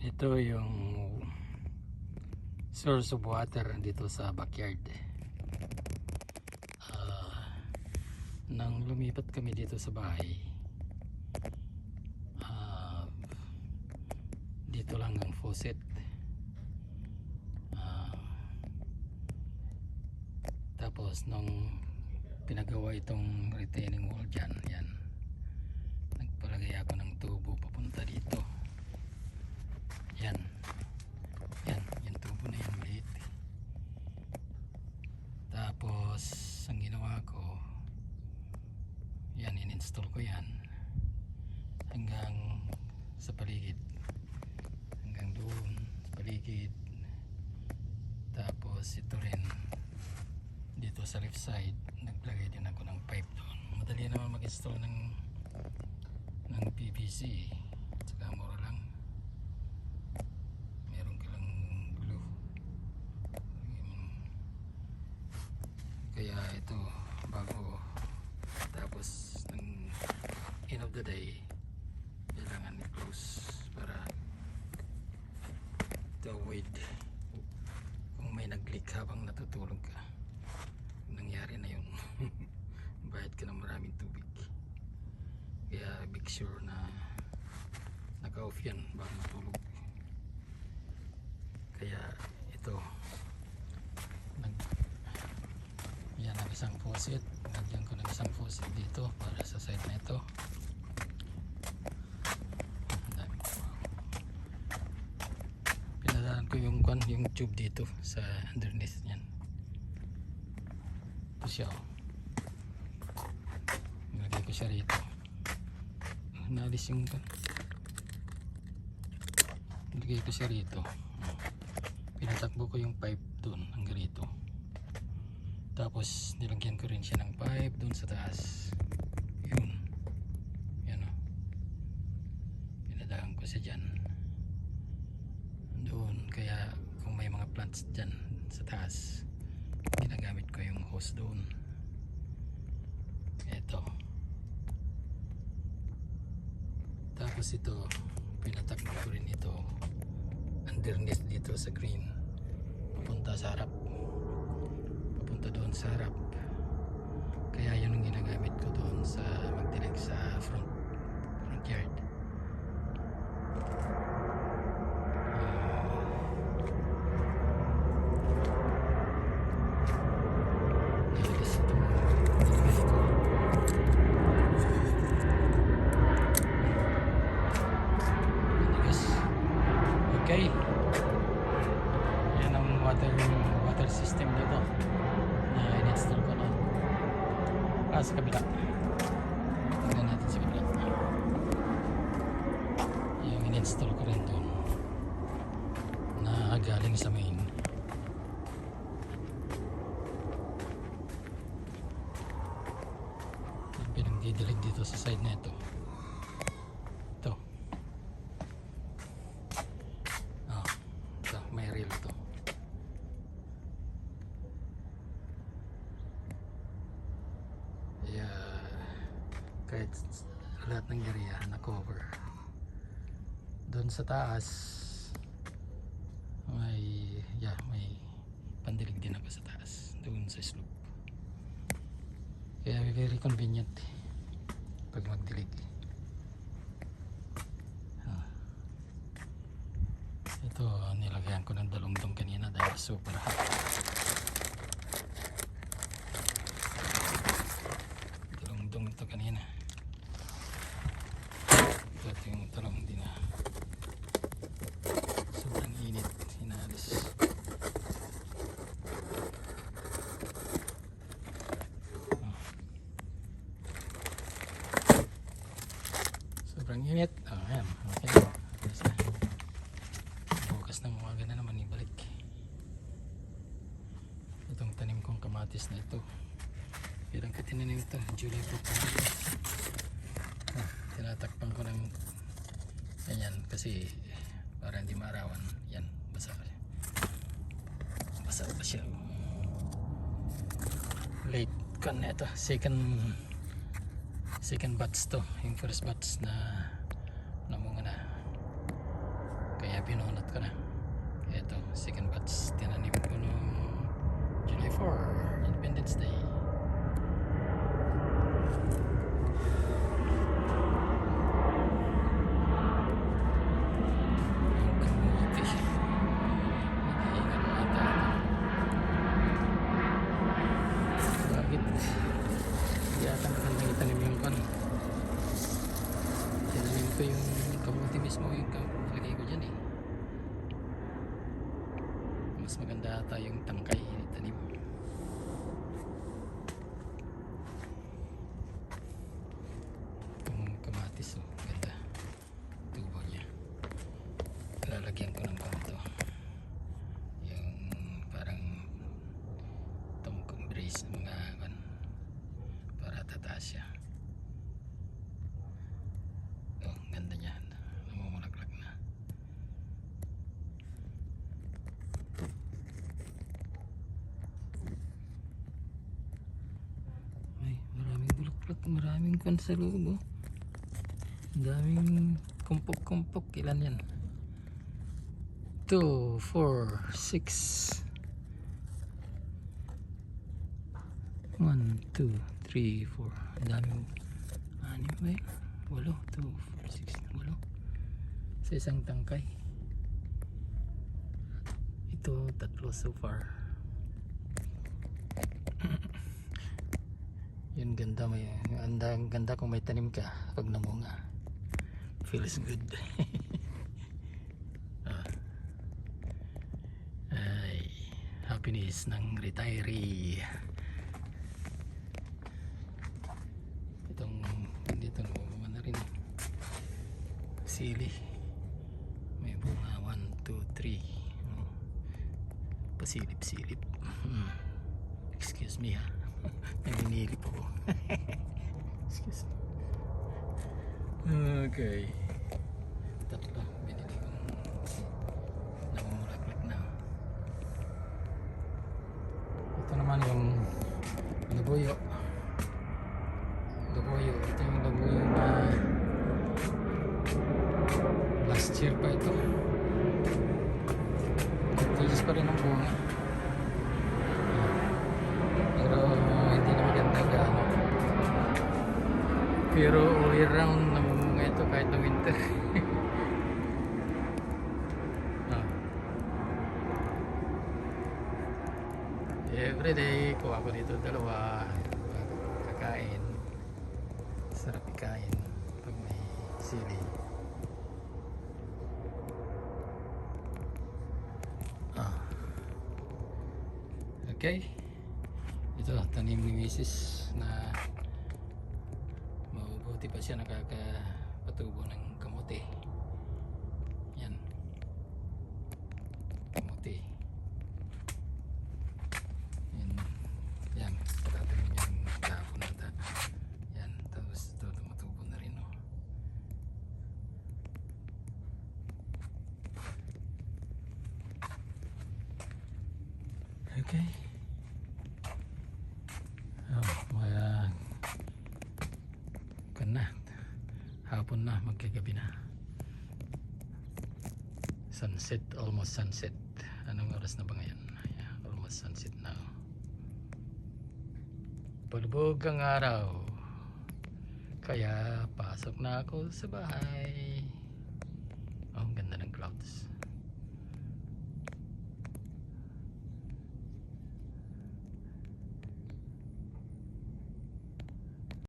Ito yung source of water dito sa backyard. Nang lumipat kami dito sa bahay, dito lang ang faucet. Tapos nung pinagawa itong retaining wall dyan, yan, nagpalagay ako ng tubo papunta dito. Yan, yung tubo na yan maliit. Tapos ang ginawa ko, yan, in-install ko yan hanggang sa paligid, hanggang doon sa paligid. Tapos ito rin dito sa left side, naglagay din ako ng pipe doon. Madali naman mag-install ng PVC, saka mura lang. Meron ka lang glue. Kaya ito, bago tapos ng end of the day, kailangan i-close para to avoid kung may nag-leak habang natutulog ka. Nangyari na yun. Bayad ka ng maraming tubig. Kaya make sure na naka-off yan bago matulog. Kaya ito, yan ang isang faucet. Nagyan ko ng isang faucet dito para sa side na ito. Pinadaan ko yung tube dito sa underneath niyan. Ito siya, nilagay ko siya rito. Naalis yung nilagay ko siya rito. Pinatakbo ko yung pipe dun hanggang rito. Tapos nilagyan ko rin siya ng pipe dun sa taas. Yun, yan o, pinadaan ko siya dyan doon. Kaya kung may mga plants dyan sa taas, ginagamit ko yung hose doon. Ito. Tapos ito, pinatakbo ko rin ito underneath dito sa green, papunta sa harap, papunta doon sa harap. Kaya yun ang ginagamit ko doon sa magdilig sa front yard. Okay, yan ang water system dito na in-install ko noon. Sa kabila, tignan natin sa kabila yung in-install ko rin doon na galing sa main. Yung pinagdidilig dito sa side na ito. May reel to. Kaya kahit lahat ng area na cover doon sa taas, may pandilig din ako sa taas doon sa slope. Kaya very convenient pag magdilig. Ito, nilagyan ko ng dalungdong kanina dahil super hot. Dalungdong ito kanina. Ito yung talong, hindi na sobrang init, hinalis. Sobrang init. Ayan, okay. Ng umaga na naman ibalik itong tanim kong kamatis na ito. Ilang katinanim ito, July po pa. Tinatakpan ko ng ganyan kasi para hindi maarawan. Yan, basa pa siya. Late kan ito, second batch to. Yung first batch na namunga na, kaya ko na. Ito, second batch. Tinanim ko noong July 4, Independence Day. Ang kamuti. Nag-iingat ata ako. Bakit? Hindi ata magandang itanim yung kan. Tinanim ko yung kamuti mismo yung lagay ko dyan eh. Mas maganda ata yung tangkay itanim. Yung kamatis oh, ganda. Tubo niya. Lalagyan ko ng ganito. Yung parang tungkong brace ng mga kan para tataas siya. Oh, ganda niya. Namumulaklak na. Ay, maraming bulaklak, maraming kan sa loob oh. Ang daming kumpok-kumpok. Ilan yan? 2, 4, 6 1, 2, 3, 4 ang daming 6 ba yun? 8, 2, 4, 6 8 sa isang tangkay. Ito 3 so far. Yun ganda, may ang ganda kung may tanim ka pag namunga. Feels good. Ay, happiness ng retiree. Itong dito nabubuha na rin sili. May bunga 1, 2, 3 pasilip-silip. Excuse me ha. Naninilip ako. Excuse me. Okay. Tatlo binili kong namumulaklak na. Ito naman yung labuyo. Labuyo. Ito yung labuyo na last year pa ito. Tigas pa rin ang bunga. Pero hindi na maganda gaano. Pero all year round namumunga ito kahit na winter. Everyday kuha ko dito dalawa kakain. Sarap ikain pag may sili. Okay, ito tanim ni Mrs. na mabubuti pa siya, nakakapatubo ng kamote. Yan, kamote. Yan, patatanim yung kahapon nata. Yan, tapos ito tumatubo na rin oh. Okay. Hapon na, magkagabi na. Sunset, almost sunset. Anong oras na ba ngayon? Yeah, almost sunset now. Palubog ang araw. Kaya pasok na ako sa bahay.